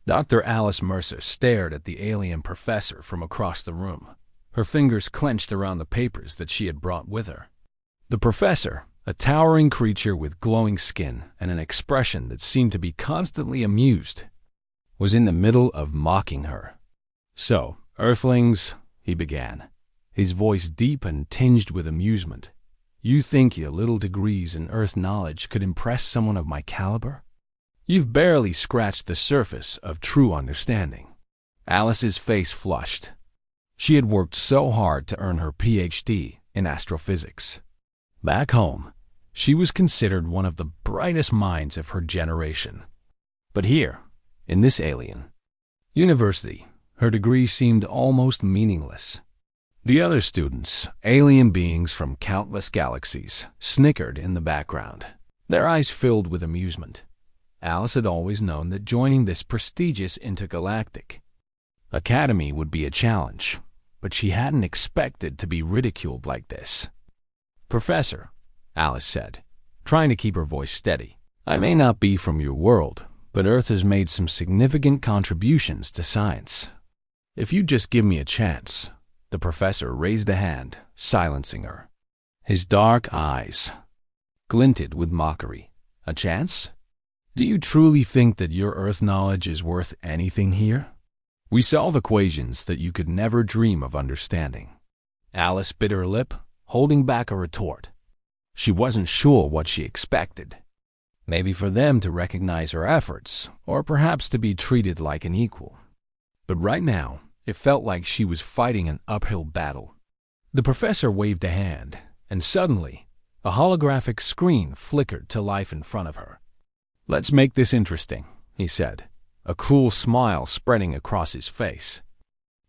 Dr. Alice Mercer stared at the alien professor from across the room, her fingers clenched around the papers that she had brought with her. The professor, a towering creature with glowing skin and an expression that seemed to be constantly amused, was in the middle of mocking her. "So, Earthlings," he began, his voice deep and tinged with amusement, "you think your little degrees in Earth knowledge could impress someone of my caliber? You've barely scratched the surface of true understanding." Alice's face flushed. She had worked so hard to earn her PhD in astrophysics. Back home, she was considered one of the brightest minds of her generation. But here, in this alien university, her degree seemed almost meaningless. The other students, alien beings from countless galaxies, snickered in the background, their eyes filled with amusement. Alice had always known that joining this prestigious intergalactic academy would be a challenge, but she hadn't expected to be ridiculed like this. "Professor," Alice said, trying to keep her voice steady, "I may not be from your world, but Earth has made some significant contributions to science. If you'd just give me a chance." The professor raised a hand, silencing her. His dark eyes glinted with mockery. "A chance? Do you truly think that your Earth knowledge is worth anything here? We solve equations that you could never dream of understanding." Alice bit her lip, holding back a retort. She wasn't sure what she expected. Maybe for them to recognize her efforts, or perhaps to be treated like an equal. But right now, it felt like she was fighting an uphill battle. The professor waved a hand, and suddenly, a holographic screen flickered to life in front of her. "Let's make this interesting," he said, a cruel smile spreading across his face.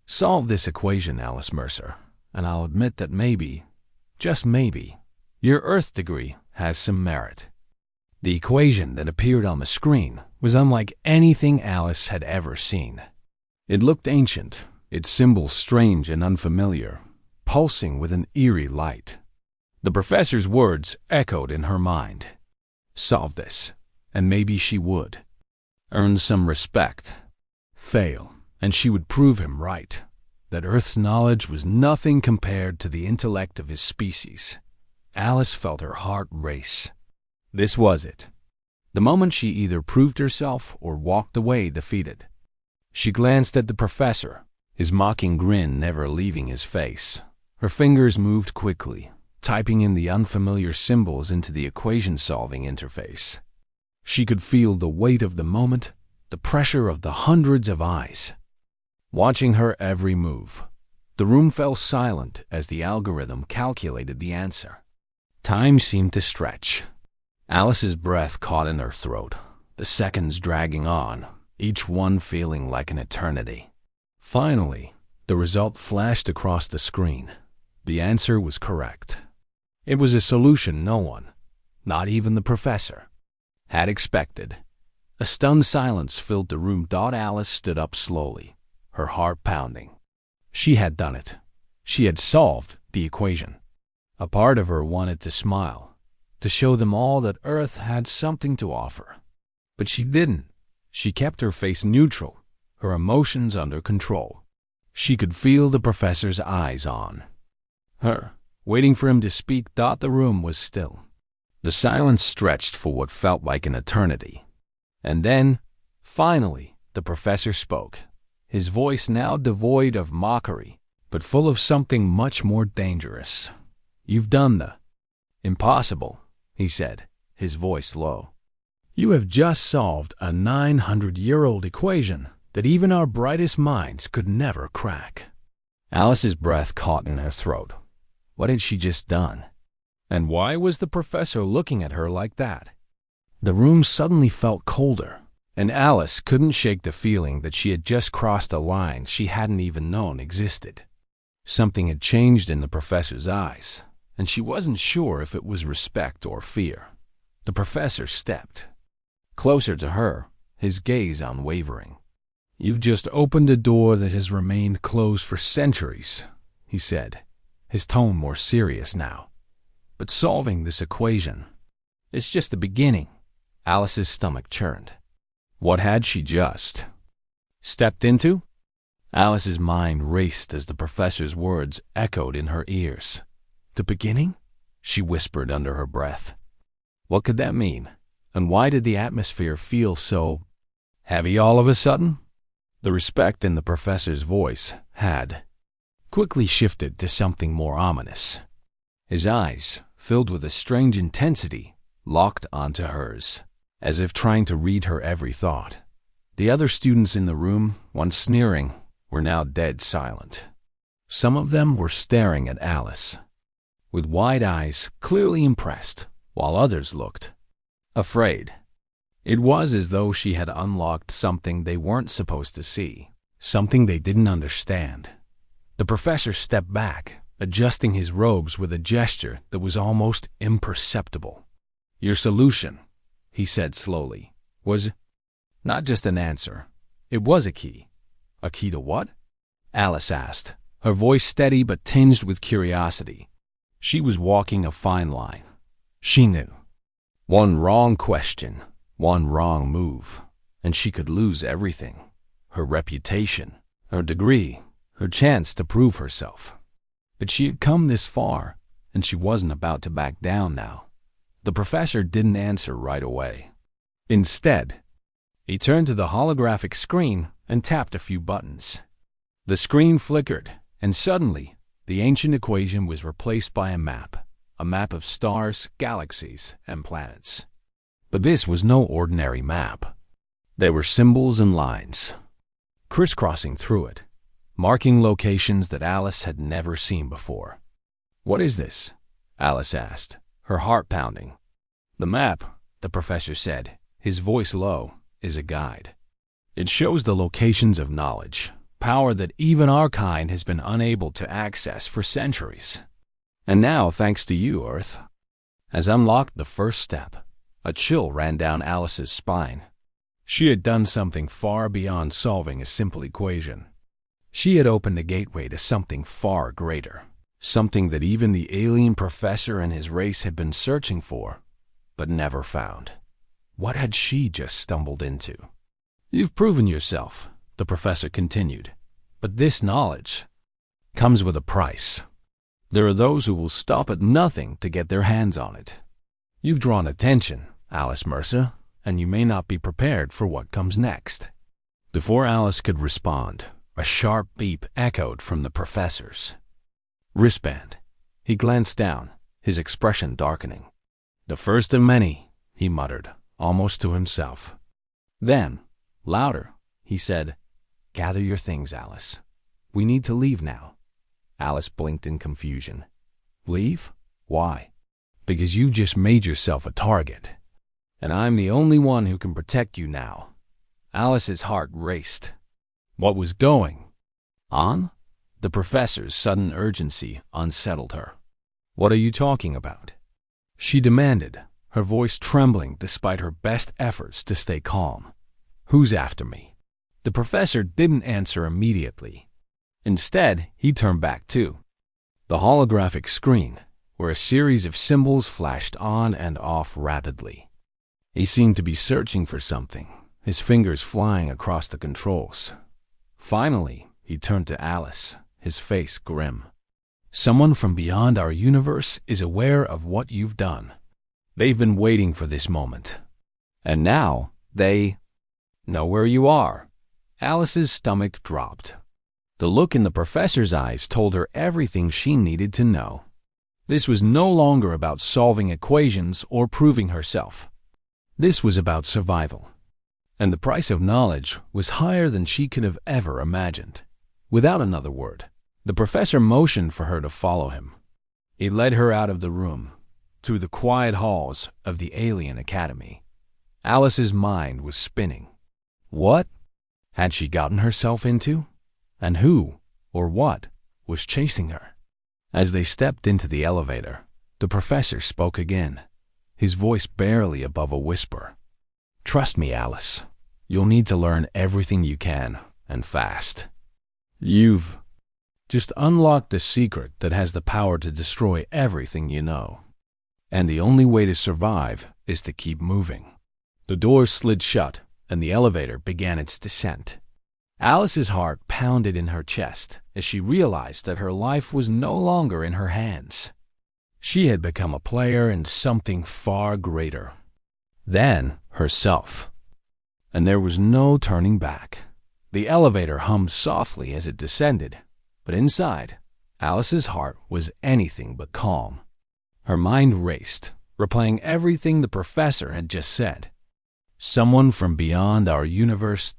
"Solve this equation, Alice Mercer, and I'll admit that maybe, just maybe, your Earth degree has some merit." The equation that appeared on the screen was unlike anything Alice had ever seen. It looked ancient, its symbols strange and unfamiliar, pulsing with an eerie light. The professor's words echoed in her mind. Solve this, and maybe she would. Earn some respect. Fail, and she would prove him right, that Earth's knowledge was nothing compared to the intellect of his species. Alice felt her heart race. This was it. The moment she either proved herself or walked away defeated. She glanced at the professor, his mocking grin never leaving his face. Her fingers moved quickly, typing in the unfamiliar symbols into the equation-solving interface. She could feel the weight of the moment, the pressure of the hundreds of eyes, watching her every move. The room fell silent as the algorithm calculated the answer. Time seemed to stretch. Alice's breath caught in her throat, the seconds dragging on, each one feeling like an eternity. Finally, the result flashed across the screen. The answer was correct. It was a solution no one, not even the professor, had expected. A stunned silence filled the room. Alice stood up slowly, her heart pounding. She had done it. She had solved the equation. A part of her wanted to smile, to show them all that Earth had something to offer. But she didn't. She kept her face neutral, her emotions under control. She could feel the professor's eyes on her, waiting for him to speak. The room was still. The silence stretched for what felt like an eternity. And then, finally, the professor spoke, his voice now devoid of mockery, but full of something much more dangerous. "You've done the impossible," he said, his voice low. "You have just solved a 900-year-old equation that even our brightest minds could never crack." Alice's breath caught in her throat. What had she just done? And why was the professor looking at her like that? The room suddenly felt colder, and Alice couldn't shake the feeling that she had just crossed a line she hadn't even known existed. Something had changed in the professor's eyes, and she wasn't sure if it was respect or fear. The professor stepped closer to her, his gaze unwavering. "You've just opened a door that has remained closed for centuries," he said, his tone more serious now. "But solving this equation, it's just the beginning." Alice's stomach churned. What had she just Stepped into? Alice's mind raced as the professor's words echoed in her ears. The beginning? She whispered under her breath. What could that mean? And why did the atmosphere feel so heavy all of a sudden? The respect in the professor's voice had quickly shifted to something more ominous. His eyes, filled with a strange intensity, locked onto hers, as if trying to read her every thought. The other students in the room, once sneering, were now dead silent. Some of them were staring at Alice, with wide eyes, clearly impressed, while others looked afraid. It was as though she had unlocked something they weren't supposed to see, something they didn't understand. The professor stepped back, adjusting his robes with a gesture that was almost imperceptible. Your solution, he said slowly, was not just an answer. It was a key. A key to what? Alice asked, her voice steady but tinged with curiosity. She was walking a fine line. She knew. One wrong question, one wrong move, and she could lose everything. Her reputation, her degree, her chance to prove herself. But she had come this far, and she wasn't about to back down now. The professor didn't answer right away. Instead, he turned to the holographic screen and tapped a few buttons. The screen flickered, and suddenly, the ancient equation was replaced by a map of stars, galaxies, and planets. But this was no ordinary map. There were symbols and lines, crisscrossing through it, marking locations that Alice had never seen before. What is this? Alice asked, her heart pounding. The map, the professor said, his voice low, is a guide. It shows the locations of knowledge, power that even our kind has been unable to access for centuries. And now, thanks to you, Earth, has unlocked the first step. A chill ran down Alice's spine. She had done something far beyond solving a simple equation. She had opened a gateway to something far greater, something that even the alien professor and his race had been searching for, but never found. What had she just stumbled into? You've proven yourself, the professor continued, but this knowledge comes with a price. There are those who will stop at nothing to get their hands on it. You've drawn attention, Alice Mercer, and you may not be prepared for what comes next. Before Alice could respond, a sharp beep echoed from the professor's wristband. He glanced down, his expression darkening. The first of many, he muttered, almost to himself. Then, louder, he said, Gather your things, Alice. We need to leave now. Alice blinked in confusion. Leave? Why? Because you just made yourself a target. And I'm the only one who can protect you now. Alice's heart raced. What was going on? The professor's sudden urgency unsettled her. What are you talking about? She demanded, her voice trembling despite her best efforts to stay calm. Who's after me? The professor didn't answer immediately. Instead, he turned back to the holographic screen, where a series of symbols flashed on and off rapidly. He seemed to be searching for something, his fingers flying across the controls. Finally, he turned to Alice, his face grim. Someone from beyond our universe is aware of what you've done. They've been waiting for this moment. And now, they know where you are. Alice's stomach dropped. The look in the professor's eyes told her everything she needed to know. This was no longer about solving equations or proving herself. This was about survival. And the price of knowledge was higher than she could have ever imagined. Without another word, the professor motioned for her to follow him. He led her out of the room, through the quiet halls of the Alien Academy. Alice's mind was spinning. What had she gotten herself into? And who, or what, was chasing her? As they stepped into the elevator, the professor spoke again, his voice barely above a whisper. Trust me, Alice. You'll need to learn everything you can, and fast. You've just unlocked a secret that has the power to destroy everything you know. And the only way to survive is to keep moving. The doors slid shut, and the elevator began its descent. Alice's heart pounded in her chest as she realized that her life was no longer in her hands. She had become a player in something far greater than herself. And there was no turning back. The elevator hummed softly as it descended, but inside, Alice's heart was anything but calm. Her mind raced, replaying everything the professor had just said. Someone from beyond our universe, ...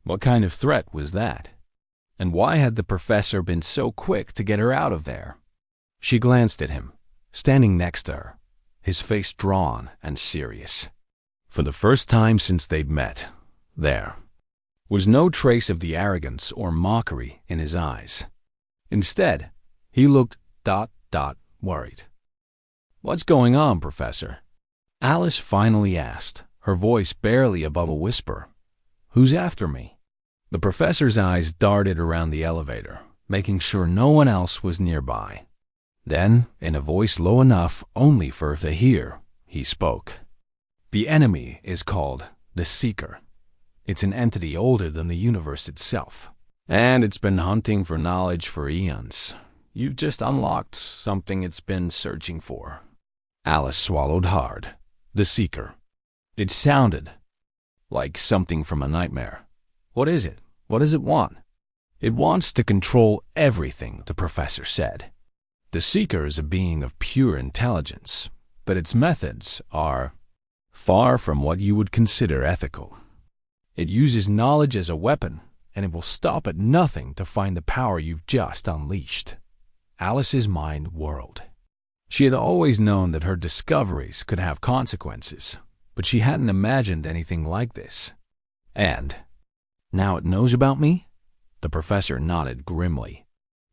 What kind of threat was that? And why had the professor been so quick to get her out of there? She glanced at him, standing next to her, his face drawn and serious. For the first time since they'd met, there was no trace of the arrogance or mockery in his eyes. Instead, he looked ... worried. "What's going on, Professor?" Alice finally asked, her voice barely above a whisper. "Who's after me?" The professor's eyes darted around the elevator, making sure no one else was nearby. Then, in a voice low enough only for her to hear, he spoke. "The enemy is called the Seeker. It's an entity older than the universe itself, and it's been hunting for knowledge for eons. You've just unlocked something it's been searching for." Alice swallowed hard. The Seeker. It sounded like something from a nightmare. "What is it? What does it want?" "It wants to control everything," the professor said. "The Seeker is a being of pure intelligence, but its methods are far from what you would consider ethical. It uses knowledge as a weapon, and it will stop at nothing to find the power you've just unleashed." Alice's mind whirled. She had always known that her discoveries could have consequences, but she hadn't imagined anything like this. "And now it knows about me?" The professor nodded grimly.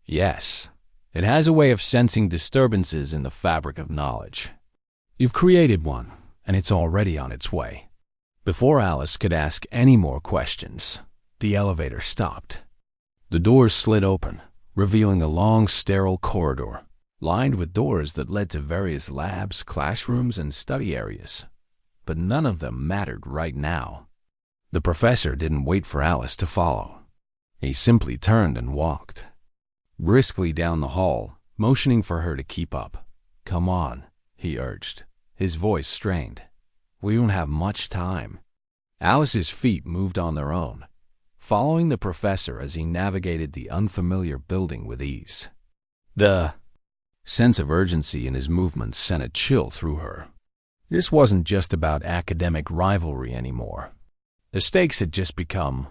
"Yes, it has a way of sensing disturbances in the fabric of knowledge. You've created one, and it's already on its way." Before Alice could ask any more questions, the elevator stopped. The doors slid open, revealing a long, sterile corridor, lined with doors that led to various labs, classrooms, and study areas. But none of them mattered right now. The professor didn't wait for Alice to follow. He simply turned and walked briskly down the hall, motioning for her to keep up. "Come on," he urged, his voice strained. "We don't have much time." Alice's feet moved on their own, following the professor as he navigated the unfamiliar building with ease. The sense of urgency in his movements sent a chill through her. This wasn't just about academic rivalry anymore. The stakes had just become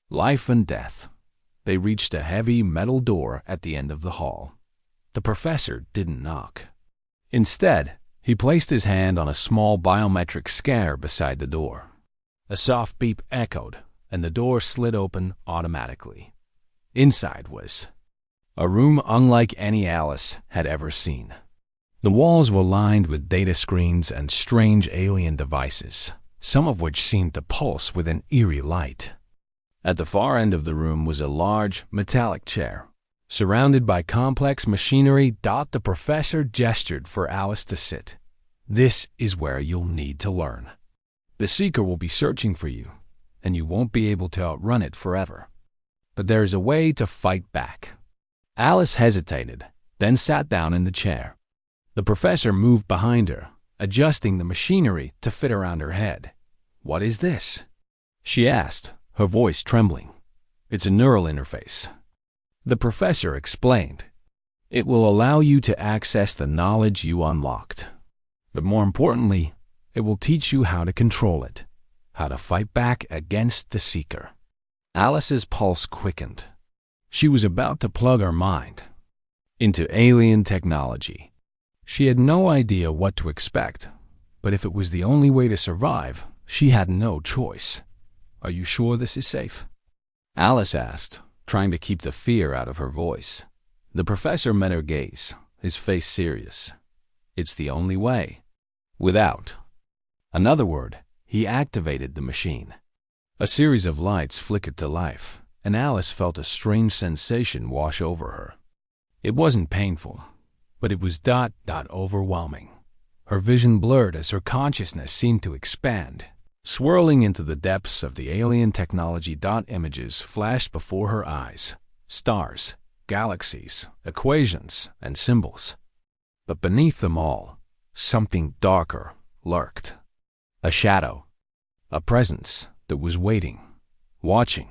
life and death. They reached a heavy metal door at the end of the hall. The professor didn't knock. Instead, he placed his hand on a small biometric scanner beside the door. A soft beep echoed, and the door slid open automatically. Inside was a room unlike any Alice had ever seen. The walls were lined with data screens and strange alien devices, some of which seemed to pulse with an eerie light. At the far end of the room was a large, metallic chair, surrounded by complex machinery. The professor gestured for Alice to sit. "This is where you'll need to learn. The Seeker will be searching for you, and you won't be able to outrun it forever. But there is a way to fight back." Alice hesitated, then sat down in the chair. The professor moved behind her, adjusting the machinery to fit around her head. "What is this?" she asked, her voice trembling. "It's a neural interface." The professor explained. "It will allow you to access the knowledge you unlocked. But more importantly, it will teach you how to control it, how to fight back against the Seeker." Alice's pulse quickened. She was about to plug her mind into alien technology. She had no idea what to expect, but if it was the only way to survive, she had no choice. "Are you sure this is safe?" Alice asked, trying to keep the fear out of her voice. The professor met her gaze, his face serious. "It's the only way." Without another word, he activated the machine. A series of lights flickered to life, and Alice felt a strange sensation wash over her. It wasn't painful, but it was ... overwhelming. Her vision blurred as her consciousness seemed to expand. Swirling into the depths of the alien technology. Images flashed before her eyes. Stars, galaxies, equations, and symbols. But beneath them all, something darker lurked. A shadow. A presence that was waiting, watching.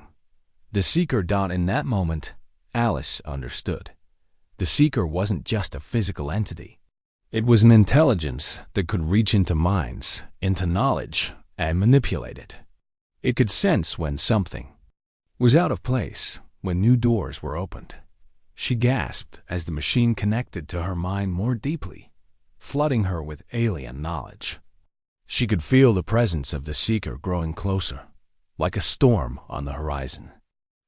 The Seeker. In that moment, Alice understood. The Seeker wasn't just a physical entity. It was an intelligence that could reach into minds, into knowledge, and manipulate it. It could sense when something was out of place, when new doors were opened. She gasped as the machine connected to her mind more deeply, flooding her with alien knowledge. She could feel the presence of the Seeker growing closer, like a storm on the horizon.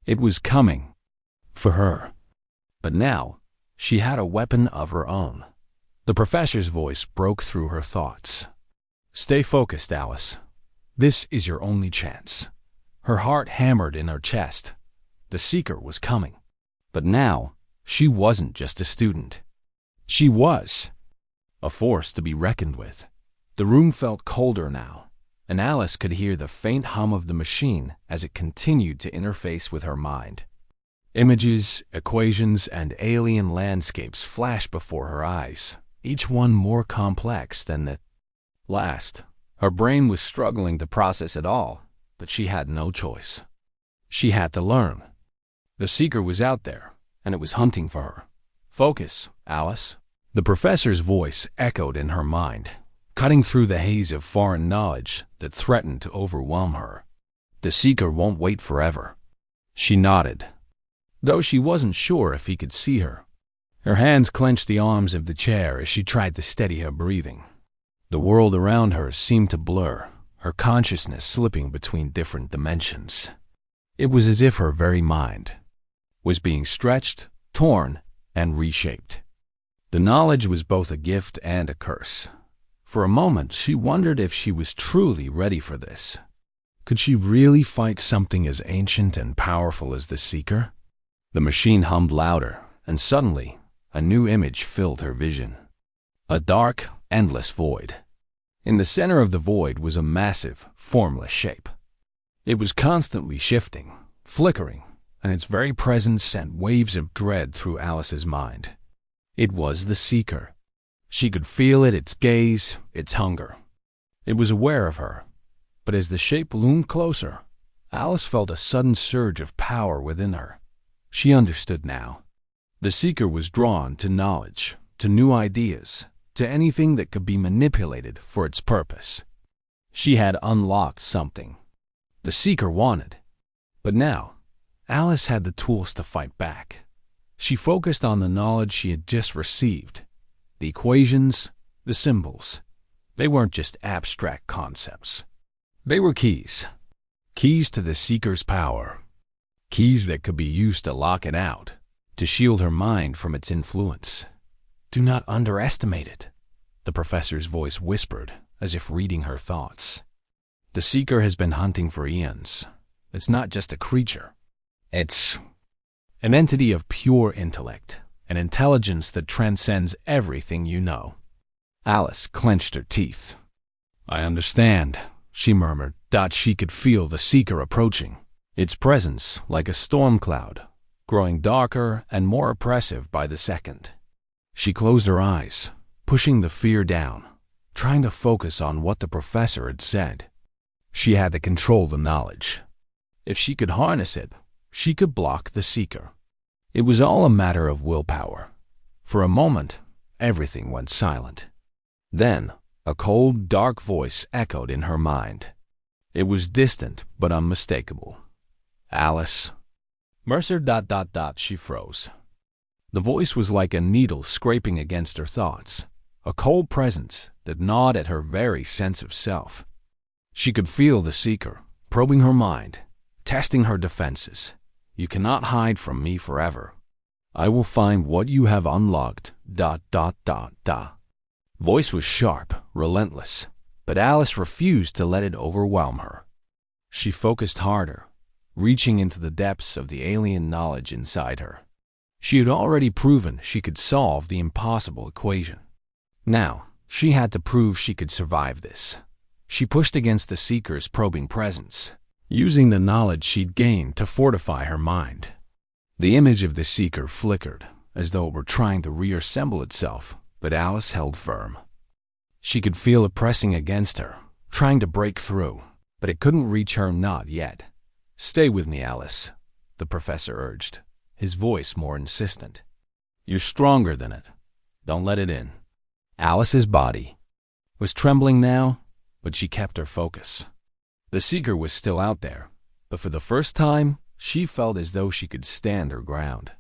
It was coming for her. But now, she had a weapon of her own. The professor's voice broke through her thoughts. "Stay focused, Alice. This is your only chance." Her heart hammered in her chest. The Seeker was coming. But now, she wasn't just a student. She was a force to be reckoned with. The room felt colder now, and Alice could hear the faint hum of the machine as it continued to interface with her mind. Images, equations, and alien landscapes flashed before her eyes, each one more complex than the last. Her brain was struggling to process it all, but she had no choice. She had to learn. The Seeker was out there, and it was hunting for her. "Focus, Alice." The professor's voice echoed in her mind, cutting through the haze of foreign knowledge that threatened to overwhelm her. "The Seeker won't wait forever." She nodded, though she wasn't sure if he could see her. Her hands clenched the arms of the chair as she tried to steady her breathing. The world around her seemed to blur, her consciousness slipping between different dimensions. It was as if her very mind was being stretched, torn, and reshaped. The knowledge was both a gift and a curse. For a moment, she wondered if she was truly ready for this. Could she really fight something as ancient and powerful as the Seeker? The machine hummed louder, and suddenly, a new image filled her vision. A dark, endless void. In the center of the void was a massive, formless shape. It was constantly shifting, flickering, and its very presence sent waves of dread through Alice's mind. It was the Seeker. She could feel it, its gaze, its hunger. It was aware of her, but as the shape loomed closer, Alice felt a sudden surge of power within her. She understood now. The Seeker was drawn to knowledge, to new ideas, to anything that could be manipulated for its purpose. She had unlocked something the Seeker wanted. But now, Alice had the tools to fight back. She focused on the knowledge she had just received. The equations, the symbols. They weren't just abstract concepts. They were keys. Keys to the Seeker's power. Keys that could be used to lock it out, to shield her mind from its influence. "Do not underestimate it," the professor's voice whispered, as if reading her thoughts. "The Seeker has been hunting for eons. It's not just a creature. It's an entity of pure intellect, an intelligence that transcends everything you know." Alice clenched her teeth. "I understand," she murmured. She could feel the Seeker approaching, its presence like a storm cloud, growing darker and more oppressive by the second. She closed her eyes, pushing the fear down, trying to focus on what the professor had said. She had to control the knowledge. If she could harness it, she could block the Seeker. It was all a matter of willpower. For a moment, everything went silent. Then, a cold, dark voice echoed in her mind. It was distant but unmistakable. "Alice." Mercer. She froze. The voice was like a needle scraping against her thoughts, a cold presence that gnawed at her very sense of self. She could feel the Seeker, probing her mind, testing her defenses. "You cannot hide from me forever. I will find what you have unlocked. Voice was sharp, relentless, but Alice refused to let it overwhelm her. She focused harder, reaching into the depths of the alien knowledge inside her. She had already proven she could solve the impossible equation. Now, she had to prove she could survive this. She pushed against the Seeker's probing presence, using the knowledge she'd gained to fortify her mind. The image of the Seeker flickered, as though it were trying to reassemble itself, but Alice held firm. She could feel it pressing against her, trying to break through, but it couldn't reach her, not yet. "Stay with me, Alice," the professor urged, his voice more insistent. "You're stronger than it. Don't let it in." Alice's body was trembling now, but she kept her focus. The Seeker was still out there, but for the first time, she felt as though she could stand her ground.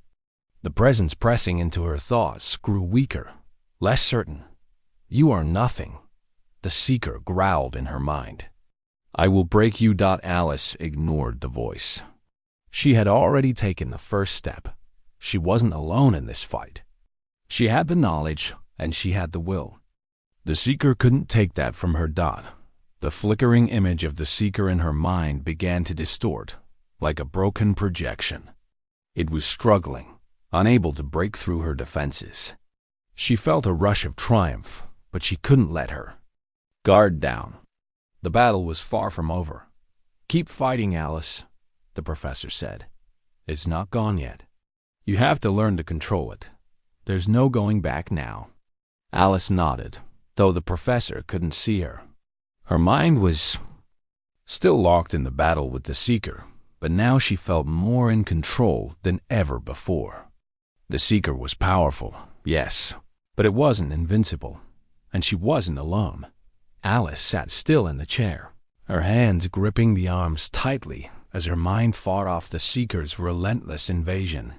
The presence pressing into her thoughts grew weaker, less certain. "You are nothing," the Seeker growled in her mind. "I will break you." Alice ignored the voice. She had already taken the first step. She wasn't alone in this fight. She had the knowledge, and she had the will. The Seeker couldn't take that from her. The flickering image of the Seeker in her mind began to distort, like a broken projection. It was struggling, unable to break through her defenses. She felt a rush of triumph, but she couldn't let her. Guard down. The battle was far from over. "Keep fighting, Alice," the professor said. "It's not gone yet. You have to learn to control it. There's no going back now." Alice nodded, though the professor couldn't see her. Her mind was still locked in the battle with the Seeker, but now she felt more in control than ever before. The Seeker was powerful, yes, but it wasn't invincible, and she wasn't alone. Alice sat still in the chair, her hands gripping the arms tightly as her mind fought off the Seeker's relentless invasion.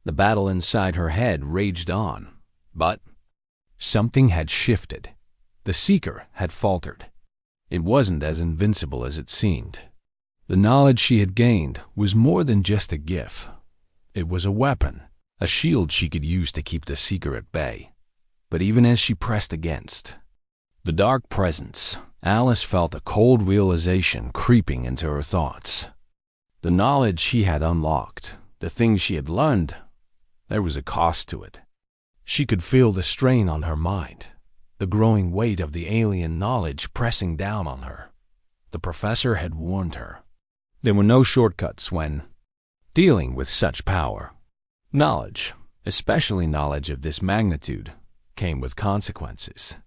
The battle inside her head raged on, but something had shifted. The Seeker had faltered. It wasn't as invincible as it seemed. The knowledge she had gained was more than just a gift. It was a weapon, a shield she could use to keep the Seeker at bay. But even as she pressed against the dark presence, Alice felt a cold realization creeping into her thoughts. The knowledge she had unlocked, the things she had learned, there was a cost to it. She could feel the strain on her mind, the growing weight of the alien knowledge pressing down on her. The professor had warned her. There were no shortcuts when dealing with such power. Knowledge, especially knowledge of this magnitude, came with consequences.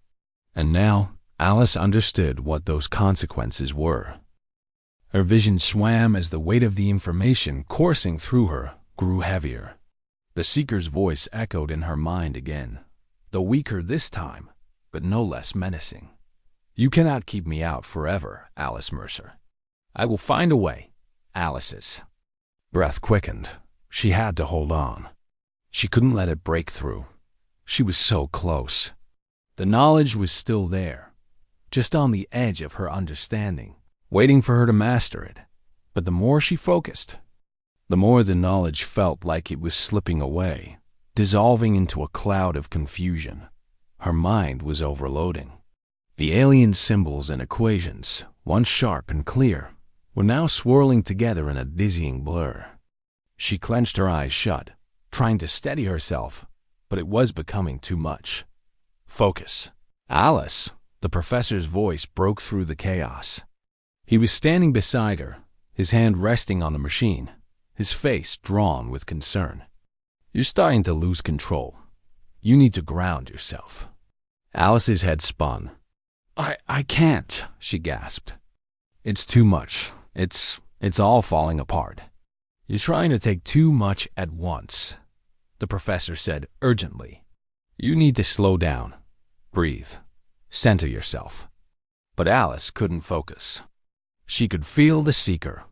And now Alice understood what those consequences were. Her vision swam as the weight of the information coursing through her grew heavier. The Seeker's voice echoed in her mind again, though weaker this time, but no less menacing. "You cannot keep me out forever, Alice Mercer. I will find a way." Alice's breath quickened. She had to hold on. She couldn't let it break through. She was so close. The knowledge was still there, just on the edge of her understanding, waiting for her to master it. But the more she focused, the more the knowledge felt like it was slipping away, dissolving into a cloud of confusion. Her mind was overloading. The alien symbols and equations, once sharp and clear, were now swirling together in a dizzying blur. She clenched her eyes shut, trying to steady herself, but it was becoming too much. "Focus." "Alice," the professor's voice broke through the chaos. He was standing beside her, his hand resting on the machine, his face drawn with concern. "You're starting to lose control. You need to ground yourself." Alice's head spun. I can't," she gasped. "It's too much. It's all falling apart. You're trying to take too much at once," the professor said urgently. "You need to slow down, breathe, center yourself." But Alice couldn't focus. She could feel the Seeker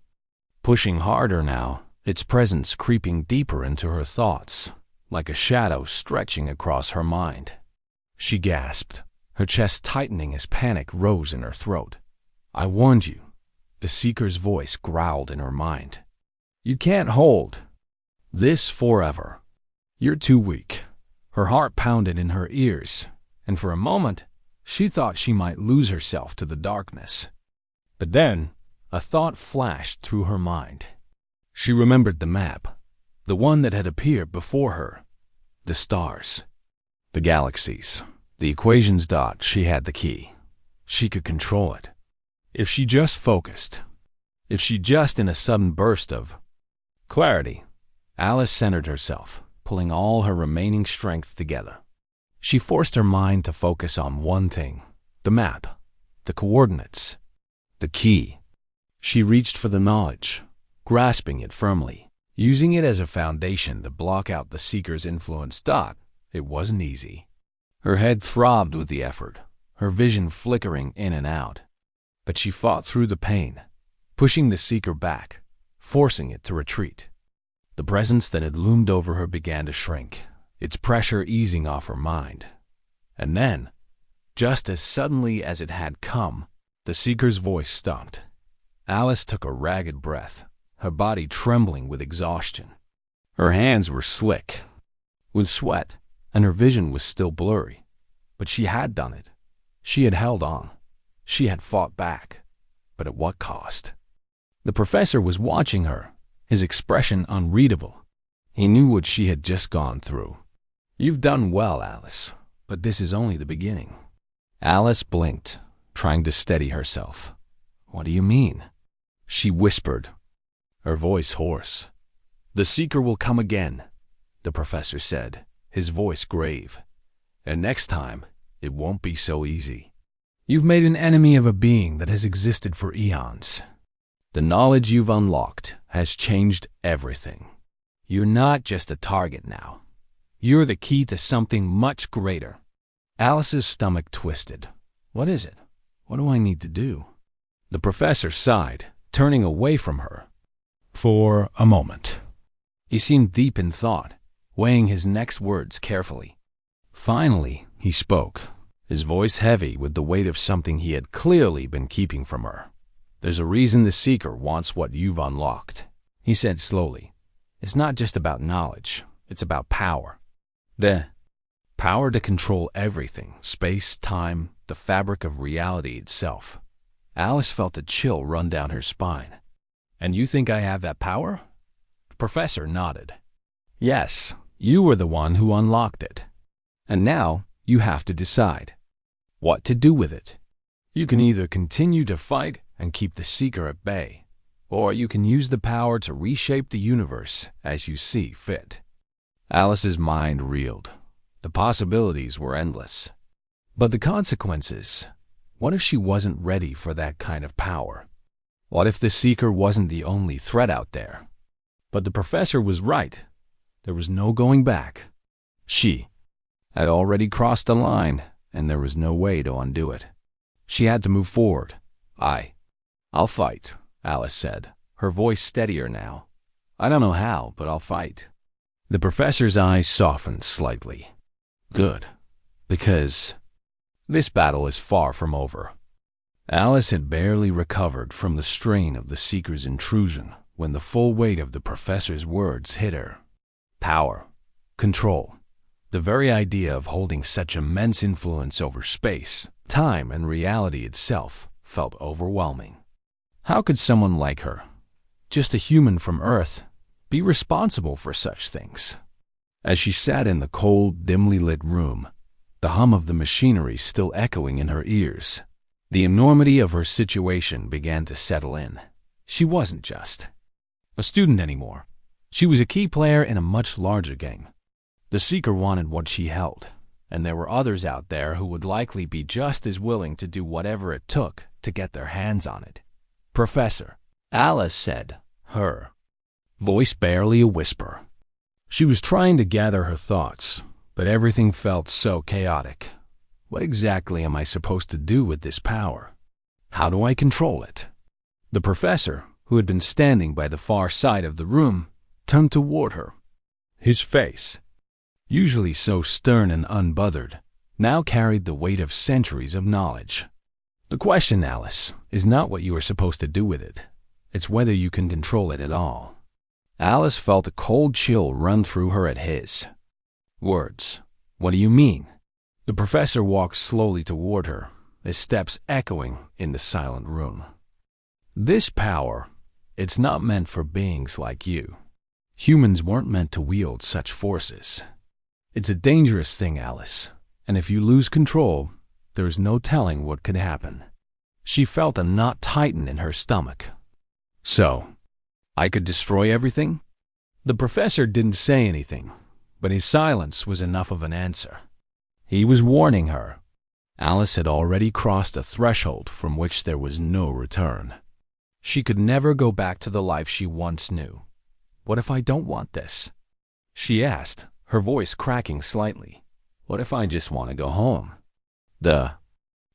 pushing harder now, its presence creeping deeper into her thoughts, like a shadow stretching across her mind. She gasped, her chest tightening as panic rose in her throat. "I warned you," the Seeker's voice growled in her mind. "You can't hold this forever. You're too weak." Her heart pounded in her ears, and for a moment, she thought she might lose herself to the darkness. But then, a thought flashed through her mind. She remembered the map, the one that had appeared before her. The stars, the galaxies, the equations. She had the key. She could control it. If she just focused, if she just in a sudden burst of clarity, Alice centered herself, pulling all her remaining strength together. She forced her mind to focus on one thing: the map, the coordinates, the key. She reached for the knowledge, grasping it firmly, using it as a foundation to block out the seeker's influence. It wasn't easy. Her head throbbed with the effort, her vision flickering in and out. But she fought through the pain, pushing the seeker back, forcing it to retreat. The presence that had loomed over her began to shrink, its pressure easing off her mind. And then, just as suddenly as it had come, the seeker's voice stopped. Alice took a ragged breath, her body trembling with exhaustion. Her hands were slick with sweat, and her vision was still blurry. But she had done it. She had held on. She had fought back. But at what cost? The professor was watching her, his expression unreadable. He knew what she had just gone through. "You've done well, Alice, but this is only the beginning." Alice blinked, trying to steady herself. "What do you mean?" she whispered, her voice hoarse. "The seeker will come again," the professor said, his voice grave. "And next time, it won't be so easy. You've made an enemy of a being that has existed for eons. The knowledge you've unlocked has changed everything. You're not just a target now. You're the key to something much greater." Alice's stomach twisted. "What is it? What do I need to do?" The professor sighed, turning away from her. For a moment, he seemed deep in thought, weighing his next words carefully. Finally, he spoke, his voice heavy with the weight of something he had clearly been keeping from her. "There's a reason the seeker wants what you've unlocked," he said slowly. "It's not just about knowledge, it's about power. The power to control everything, space, time, the fabric of reality itself." Alice felt a chill run down her spine. "And you think I have that power?" The professor nodded. "Yes, you were the one who unlocked it. And now you have to decide what to do with it. You can either continue to fight and keep the seeker at bay, or you can use the power to reshape the universe as you see fit." Alice's mind reeled. The possibilities were endless. But the consequences? What if she wasn't ready for that kind of power? What if the seeker wasn't the only threat out there? But the professor was right. There was no going back. She had already crossed the line, and there was no way to undo it. She had to move forward. I'll fight," Alice said, her voice steadier now. "I don't know how, but I'll fight." The professor's eyes softened slightly. "Good, because this battle is far from over." Alice had barely recovered from the strain of the seeker's intrusion when the full weight of the professor's words hit her. Power, control, the very idea of holding such immense influence over space, time, and reality itself felt overwhelming. How could someone like her, just a human from Earth, be responsible for such things? As she sat in the cold, dimly lit room, the hum of the machinery still echoing in her ears, the enormity of her situation began to settle in. She wasn't just a student anymore. She was a key player in a much larger game. The seeker wanted what she held, and there were others out there who would likely be just as willing to do whatever it took to get their hands on it. "Professor," Alice said, her voice barely a whisper. She was trying to gather her thoughts, but everything felt so chaotic. What exactly am I supposed to do with this power? How do I control it? The professor, who had been standing by the far side of the room, turned toward her. His face, usually so stern and unbothered, now carried the weight of centuries of knowledge. "The question, Alice, is not what you are supposed to do with it. It's whether you can control it at all." Alice felt a cold chill run through her at his words. "What do you mean?" The professor walked slowly toward her, his steps echoing in the silent room. "This power, it's not meant for beings like you. Humans weren't meant to wield such forces. It's a dangerous thing, Alice, and if you lose control, there's no telling what could happen. She felt a knot tighten in her stomach. So, I could destroy everything? The professor didn't say anything, but his silence was enough of an answer. He was warning her. Alice had already crossed a threshold from which there was no return. She could never go back to the life she once knew. What if I don't want this? She asked, her voice cracking slightly. What if I just want to go home? The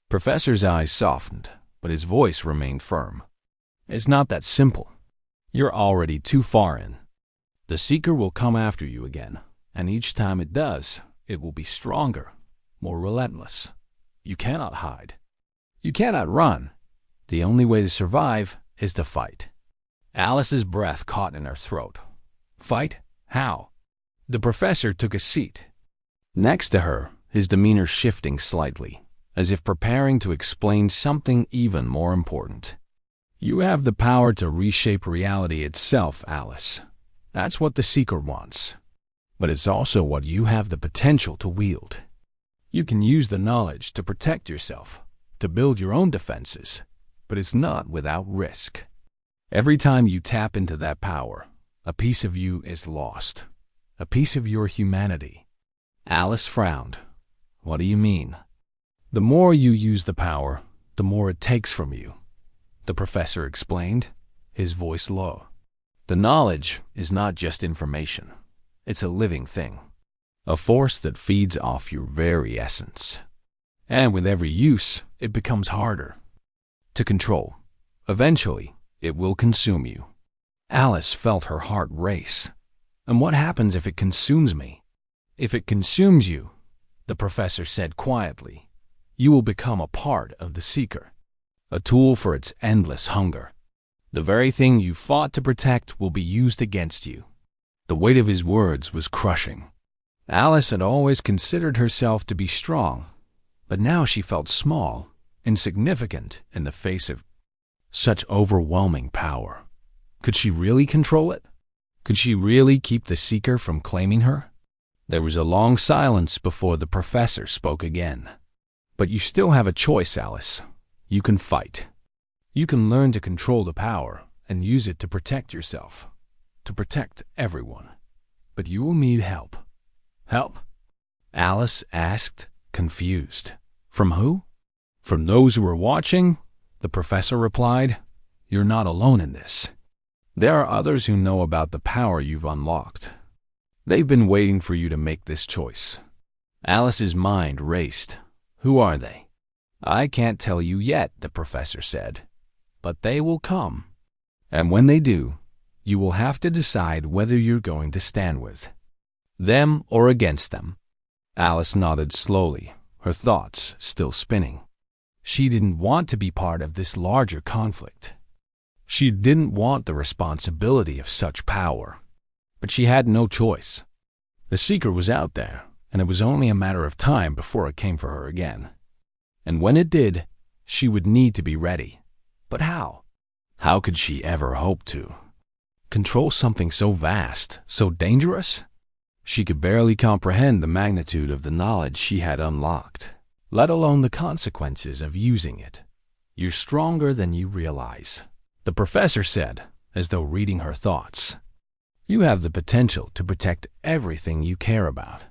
professor's eyes softened, but his voice remained firm. It's not that simple. You're already too far in. The Seeker will come after you again, and each time it does, it will be stronger, more relentless. You cannot hide. You cannot run. The only way to survive is to fight. Alice's breath caught in her throat. Fight? How? The professor took a seat next to her, his demeanor shifting slightly, as if preparing to explain something even more important. You have the power to reshape reality itself, Alice. That's what the Seeker wants. But it's also what you have the potential to wield. You can use the knowledge to protect yourself, to build your own defenses, but it's not without risk. Every time you tap into that power, a piece of you is lost, a piece of your humanity. Alice frowned. What do you mean? The more you use the power, the more it takes from you, the professor explained, his voice low. The knowledge is not just information. It's a living thing, a force that feeds off your very essence. And with every use, it becomes harder to control. Eventually, it will consume you. Alice felt her heart race. And what happens if it consumes me? If it consumes you, the professor said quietly, you will become a part of the Seeker, a tool for its endless hunger. The very thing you fought to protect will be used against you. The weight of his words was crushing. Alice had always considered herself to be strong, but now she felt small, insignificant in the face of such overwhelming power. Could she really control it? Could she really keep the Seeker from claiming her? There was a long silence before the professor spoke again. But you still have a choice, Alice. You can fight. You can learn to control the power and use it to protect yourself, to protect everyone. But you will need help. Help? Alice asked, confused. From who? From those who are watching, the professor replied. You're not alone in this. There are others who know about the power you've unlocked. They've been waiting for you to make this choice. Alice's mind raced. Who are they? I can't tell you yet, the professor said. But they will come. And when they do, you will have to decide whether you're going to stand with them or against them. Alice nodded slowly, her thoughts still spinning. She didn't want to be part of this larger conflict. She didn't want the responsibility of such power. But she had no choice. The Seeker was out there, and it was only a matter of time before it came for her again. And when it did, she would need to be ready. But how? How could she ever hope to control something so vast, so dangerous? She could barely comprehend the magnitude of the knowledge she had unlocked, let alone the consequences of using it. You're stronger than you realize, the professor said, as though reading her thoughts. You have the potential to protect everything you care about.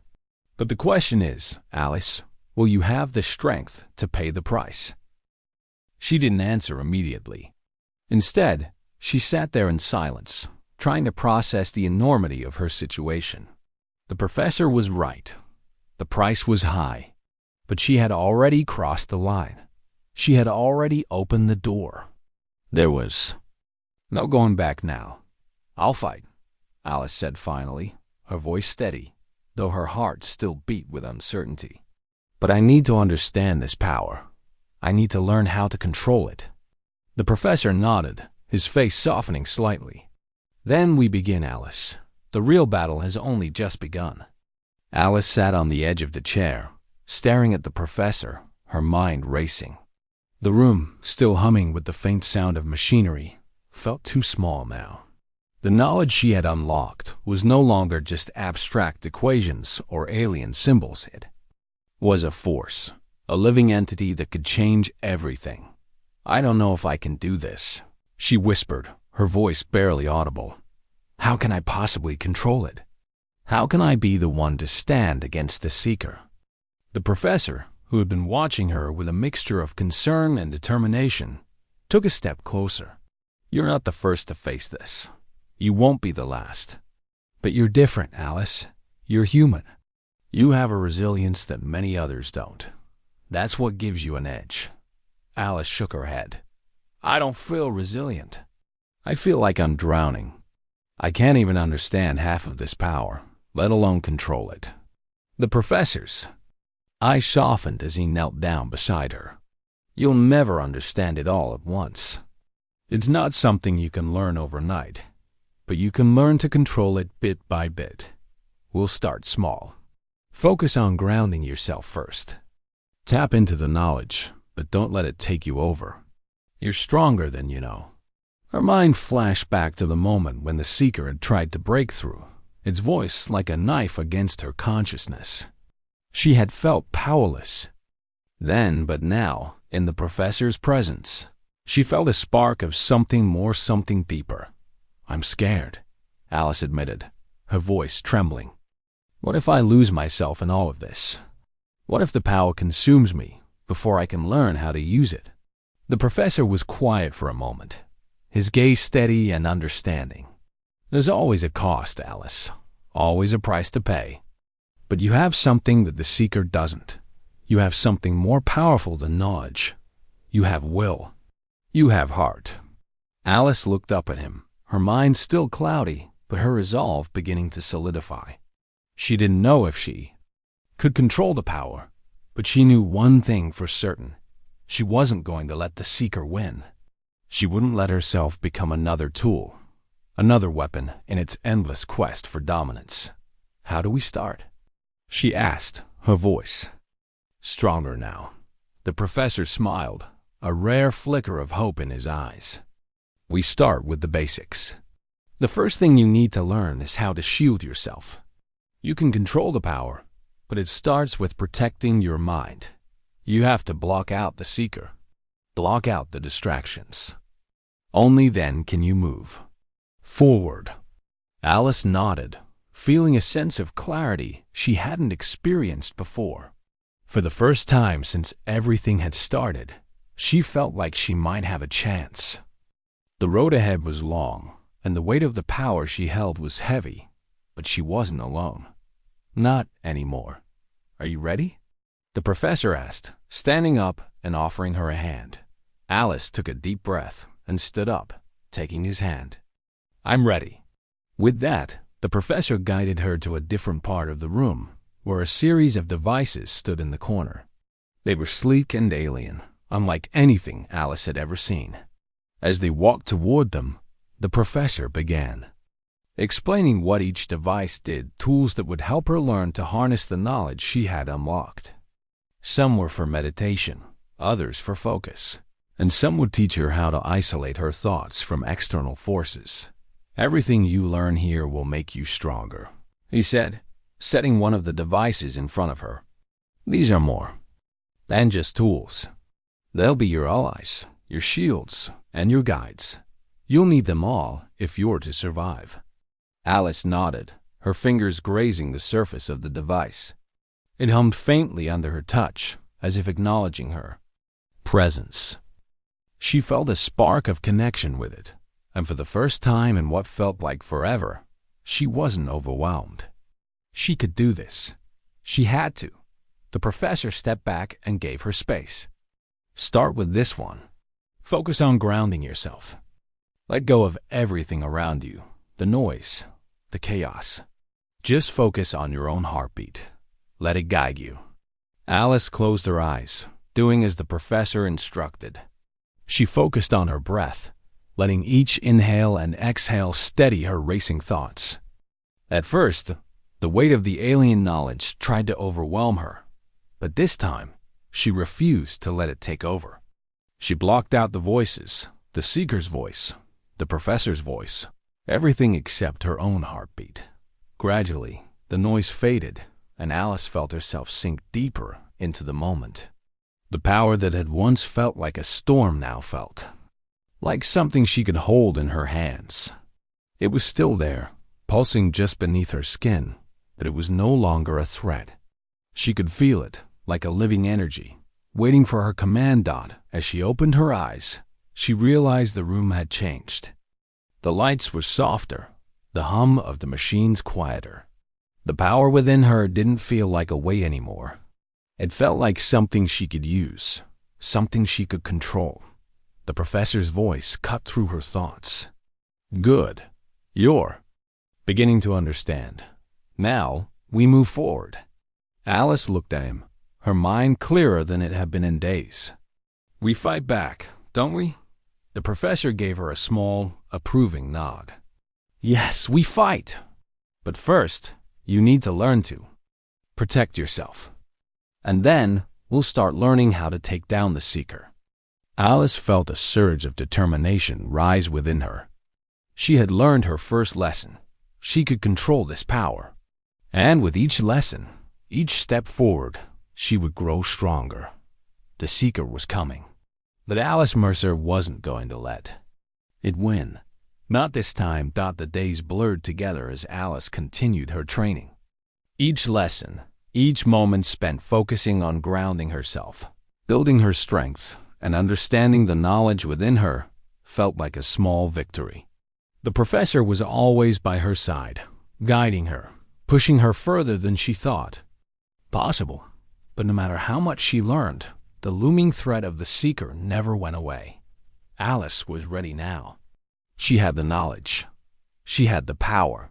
But the question is, Alice, will you have the strength to pay the price? She didn't answer immediately. Instead, she sat there in silence, trying to process the enormity of her situation. The professor was right. The price was high. But she had already crossed the line. She had already opened the door. There was no going back now. I'll fight, Alice said finally, her voice steady, though her heart still beat with uncertainty. But I need to understand this power. I need to learn how to control it. The professor nodded, his face softening slightly. Then we begin, Alice. The real battle has only just begun. Alice sat on the edge of the chair, staring at the professor, her mind racing. The room, still humming with the faint sound of machinery, felt too small now. The knowledge she had unlocked was no longer just abstract equations or alien symbols. It was a force, a living entity that could change everything. I don't know if I can do this, she whispered, her voice barely audible. How can I possibly control it? How can I be the one to stand against the seeker? The professor, who had been watching her with a mixture of concern and determination, took a step closer. You're not the first to face this. You won't be the last. But you're different, Alice. You're human. You have a resilience that many others don't. That's what gives you an edge. Alice shook her head. I don't feel resilient. I feel like I'm drowning. I can't even understand half of this power, let alone control it. The professor's eyes softened as he knelt down beside her. You'll never understand it all at once. It's not something you can learn overnight, but you can learn to control it bit by bit. We'll start small. Focus on grounding yourself first. Tap into the knowledge, but don't let it take you over. You're stronger than you know. Her mind flashed back to the moment when the seeker had tried to break through, its voice like a knife against her consciousness. She had felt powerless. Then, but now, in the professor's presence, she felt a spark of something more, something deeper. I'm scared, Alice admitted, her voice trembling. What if I lose myself in all of this? What if the power consumes me before I can learn how to use it? The professor was quiet for a moment, his gaze steady and understanding. There's always a cost, Alice, always a price to pay. But you have something that the seeker doesn't. You have something more powerful than knowledge. You have will. You have heart. Alice looked up at him, her mind still cloudy, but her resolve beginning to solidify. She didn't know if she could control the power, but she knew one thing for certain. She wasn't going to let the seeker win. She wouldn't let herself become another tool, another weapon in its endless quest for dominance. How do we start? She asked, her voice stronger now. The professor smiled, a rare flicker of hope in his eyes. We start with the basics. The first thing you need to learn is how to shield yourself. You can control the power, but it starts with protecting your mind. You have to block out the seeker, block out the distractions. Only then can you move forward. Alice nodded, feeling a sense of clarity she hadn't experienced before. For the first time since everything had started, she felt like she might have a chance. The road ahead was long, and the weight of the power she held was heavy, but she wasn't alone. Not anymore. Are you ready? The professor asked, standing up and offering her a hand. Alice took a deep breath and stood up, taking his hand. I'm ready. With that, the professor guided her to a different part of the room, where a series of devices stood in the corner. They were sleek and alien, unlike anything Alice had ever seen. As they walked toward them, the professor began explaining what each device did, tools that would help her learn to harness the knowledge she had unlocked. Some were for meditation, others for focus, and some would teach her how to isolate her thoughts from external forces. Everything you learn here will make you stronger, he said, setting one of the devices in front of her. These are more than just tools. They'll be your allies, your shields, and your guides. You'll need them all if you're to survive. Alice nodded, her fingers grazing the surface of the device. It hummed faintly under her touch, as if acknowledging her presence. She felt a spark of connection with it, and for the first time in what felt like forever, she wasn't overwhelmed. She could do this. She had to. The professor stepped back and gave her space. Start with this one. Focus on grounding yourself. Let go of everything around you, the noise, the chaos. Just focus on your own heartbeat. Let it guide you. Alice closed her eyes, doing as the professor instructed. She focused on her breath, letting each inhale and exhale steady her racing thoughts. At first, the weight of the alien knowledge tried to overwhelm her, but this time, she refused to let it take over. She blocked out the voices, the seeker's voice, the professor's voice, everything except her own heartbeat. Gradually, the noise faded, and Alice felt herself sink deeper into the moment. The power that had once felt like a storm now felt like something she could hold in her hands. It was still there, pulsing just beneath her skin, but it was no longer a threat. She could feel it, like a living energy, waiting for her command dot. As she opened her eyes, she realized the room had changed. The lights were softer, the hum of the machines quieter. The power within her didn't feel like a weight anymore. It felt like something she could use, something she could control. The professor's voice cut through her thoughts. Good. You're beginning to understand. Now, we move forward. Alice looked at him, her mind clearer than it had been in days. We fight back, don't we? The professor gave her a small, approving nod. Yes, we fight. But first, you need to learn to protect yourself. And then, we'll start learning how to take down the Seeker. Alice felt a surge of determination rise within her. She had learned her first lesson. She could control this power. And with each lesson, each step forward, she would grow stronger. The Seeker was coming. But Alice Mercer wasn't going to let it win. Not this time. The days blurred together as Alice continued her training. Each lesson, each moment spent focusing on grounding herself, building her strength, and understanding the knowledge within her felt like a small victory. The professor was always by her side, guiding her, pushing her further than she thought possible. But no matter how much she learned, the looming threat of the Seeker never went away. Alice was ready now. She had the knowledge. She had the power.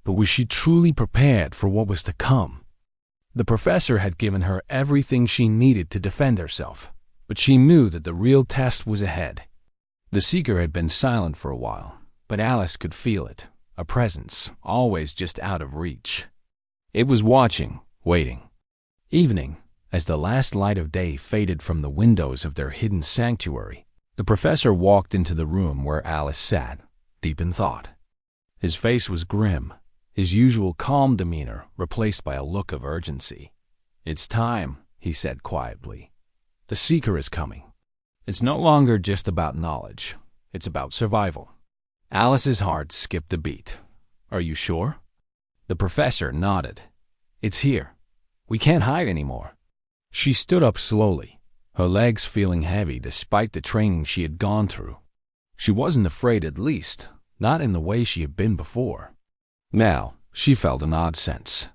But was she truly prepared for what was to come? The professor had given her everything she needed to defend herself, but she knew that the real test was ahead. The Seeker had been silent for a while, but Alice could feel it, a presence, always just out of reach. It was watching, waiting. Evening, as the last light of day faded from the windows of their hidden sanctuary, the professor walked into the room where Alice sat, deep in thought. His face was grim, his usual calm demeanor replaced by a look of urgency. It's time, he said quietly. The Seeker is coming. It's no longer just about knowledge. It's about survival. Alice's heart skipped a beat. Are you sure? The professor nodded. It's here. We can't hide anymore. She stood up slowly, her legs feeling heavy despite the training she had gone through. She wasn't afraid, at least, not in the way she had been before. Now, she felt an odd sense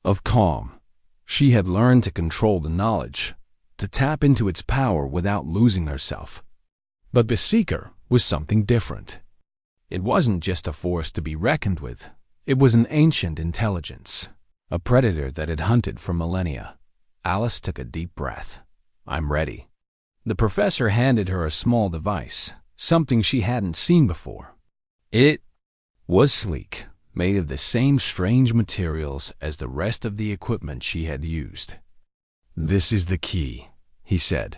of calm. She had learned to control the knowledge, to tap into its power without losing herself. But the Seeker was something different. It wasn't just a force to be reckoned with. It was an ancient intelligence, a predator that had hunted for millennia. Alice took a deep breath. I'm ready. The professor handed her a small device, something she hadn't seen before. It was sleek, made of the same strange materials as the rest of the equipment she had used. This is the key, he said.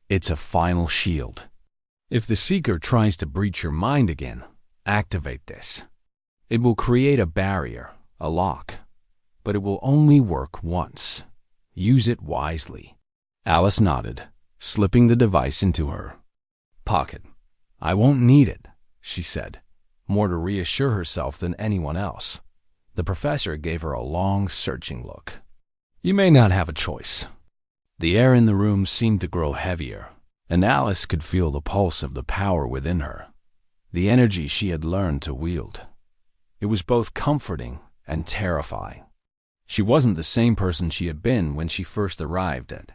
It's a final shield. If the Seeker tries to breach your mind again, activate this. It will create a barrier, a lock, but it will only work once. Use it wisely. Alice nodded, slipping the device into her pocket. I won't need it, she said, more to reassure herself than anyone else. The professor gave her a long, searching look. You may not have a choice. The air in the room seemed to grow heavier, and Alice could feel the pulse of the power within her, the energy she had learned to wield. It was both comforting and terrifying. She wasn't the same person she had been when she first arrived at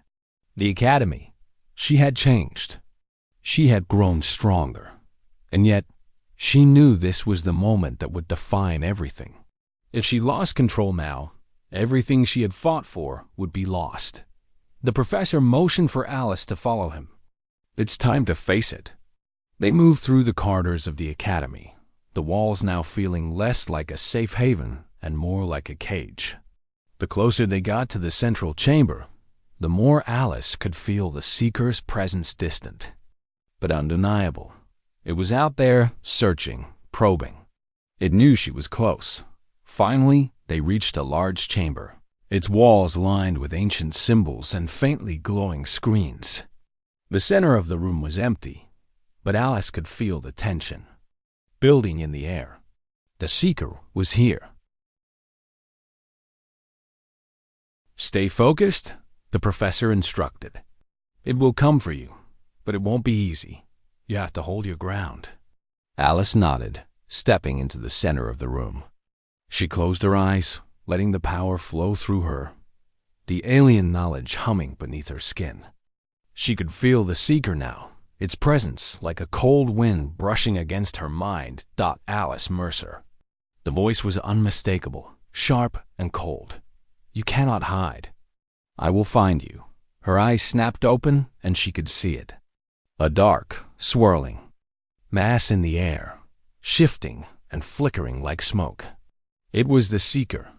the academy. She had changed. She had grown stronger. And yet, she knew this was the moment that would define everything. If she lost control now, everything she had fought for would be lost. The professor motioned for Alice to follow him. It's time to face it. They moved through the corridors of the academy, the walls now feeling less like a safe haven and more like a cage. The closer they got to the central chamber, the more Alice could feel the Seeker's presence distant, but undeniable. It was out there, searching, probing. It knew she was close. Finally, they reached a large chamber. its walls lined with ancient symbols and faintly glowing screens. The center of the room was empty, but Alice could feel the tension building in the air. The Seeker was here. "Stay focused," the professor instructed. "It will come for you, but it won't be easy. You have to hold your ground." Alice nodded, stepping into the center of the room. She closed her eyes, letting the power flow through her, the alien knowledge humming beneath her skin. She could feel the Seeker now, its presence like a cold wind brushing against her mind. Alice Mercer. The voice was unmistakable, sharp and cold. "You cannot hide. I will find you." Her eyes snapped open and she could see it. A dark, swirling mass in the air, shifting and flickering like smoke. It was the Seeker,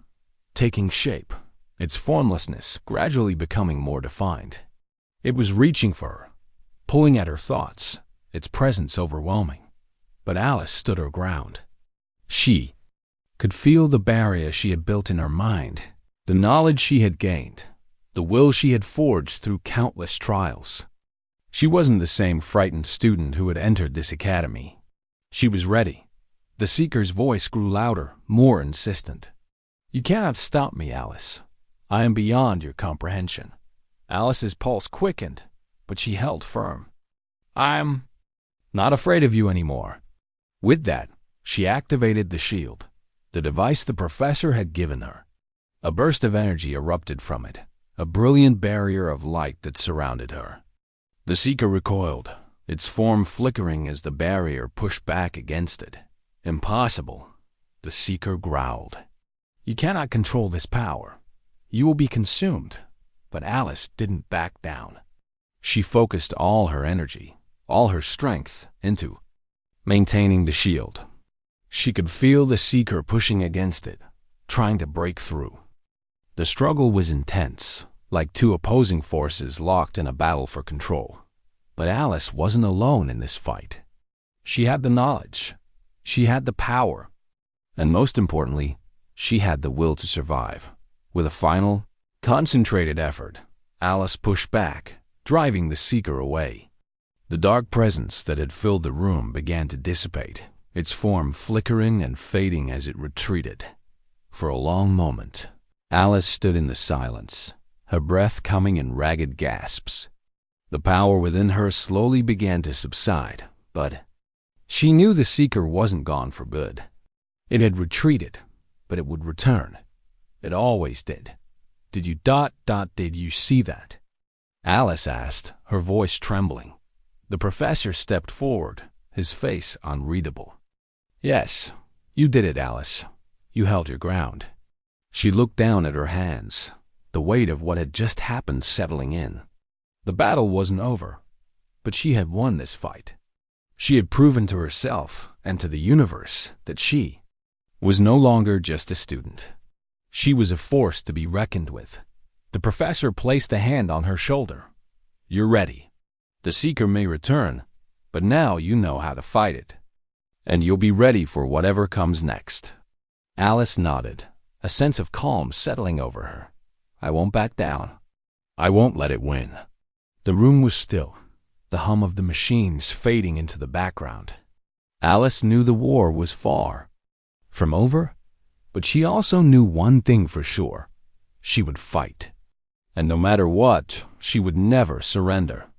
taking shape, its formlessness gradually becoming more defined. It was reaching for her, pulling at her thoughts, its presence overwhelming. But Alice stood her ground. She could feel the barrier she had built in her mind, the knowledge she had gained, the will she had forged through countless trials. She wasn't the same frightened student who had entered this academy. She was ready. The Seeker's voice grew louder, more insistent. "You cannot stop me, Alice. I am beyond your comprehension." Alice's pulse quickened, but she held firm. "I'm not afraid of you anymore." With that, she activated the shield, the device the professor had given her. A burst of energy erupted from it, a brilliant barrier of light that surrounded her. The Seeker recoiled, its form flickering as the barrier pushed back against it. "Impossible," the Seeker growled. "You cannot control this power. You will be consumed." But Alice didn't back down. She focused all her energy, all her strength, into maintaining the shield. She could feel the Seeker pushing against it, trying to break through. The struggle was intense, like two opposing forces locked in a battle for control. But Alice wasn't alone in this fight. She had the knowledge, she had the power, and most importantly, she had the will to survive. With a final, concentrated effort, Alice pushed back, driving the Seeker away. The dark presence that had filled the room began to dissipate, its form flickering and fading as it retreated. For a long moment, Alice stood in the silence, her breath coming in ragged gasps. The power within her slowly began to subside, but she knew the Seeker wasn't gone for good. It had retreated, but it would return. It always did. Did you see that?" Alice asked, her voice trembling. The professor stepped forward, his face unreadable. "Yes, you did it, Alice. You held your ground." She looked down at her hands, the weight of what had just happened settling in. The battle wasn't over, but she had won this fight. She had proven to herself and to the universe that she was no longer just a student. She was a force to be reckoned with. The professor placed a hand on her shoulder. "You're ready. The Seeker may return, but now you know how to fight it. And you'll be ready for whatever comes next." Alice nodded, a sense of calm settling over her. "I won't back down. I won't let it win." The room was still, the hum of the machines fading into the background. Alice knew the war was far from over, but she also knew one thing for sure. She would fight. And no matter what, she would never surrender.